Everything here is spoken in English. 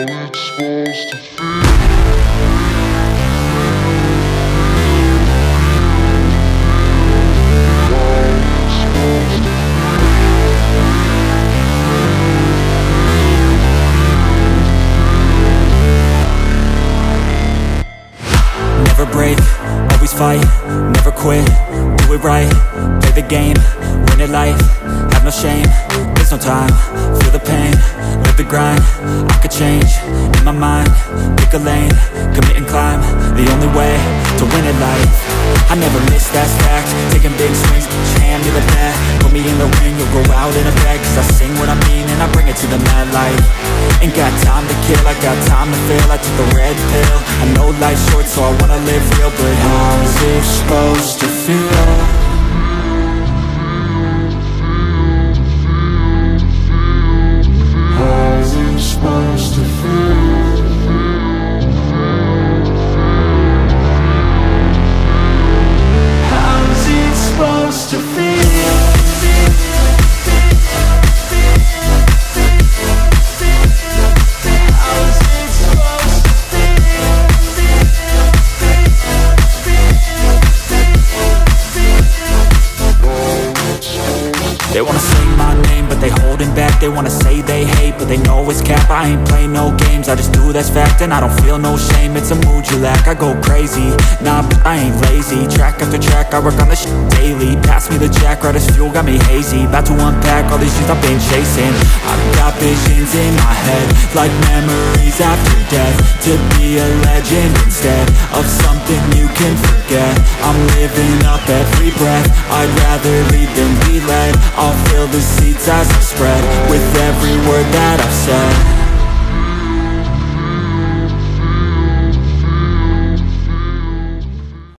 it's supposed to feel. Never break, always fight, never quit, do it right, play the game, win it life, have no shame, there's no time, feel the pain, live the grind, I could change, in my mind, pick a lane, commit and climb, the only way to win it life. I never miss, that's fact, taking big swings, put your hand to the bat, put me in the ring, you'll go out in a bag, cause I sing what I mean and I bring it to the mad light. Ain't got time to kill, I got time to feel, I took the red pill, I know life's short so I wanna live real, but how's it supposed to feel? How's it supposed to feel? How's it supposed to feel? They wanna say my name, but they holding back. They wanna say they hate, but they know it's cap. I ain't play no games, I just do that's fact. And I don't feel no shame, it's a mood you lack. I go crazy, nah, but I ain't lazy. Track after track, I work on this shit daily. Pass me the jack, right as fuel, got me hazy. About to unpack all these things I've been chasing. I've got visions in my head, like memories after death. To be a legend instead of something you can forget. I'm living up every breath, I'd rather lead than be led. I'll fill the seats as I spread with every word that I've said.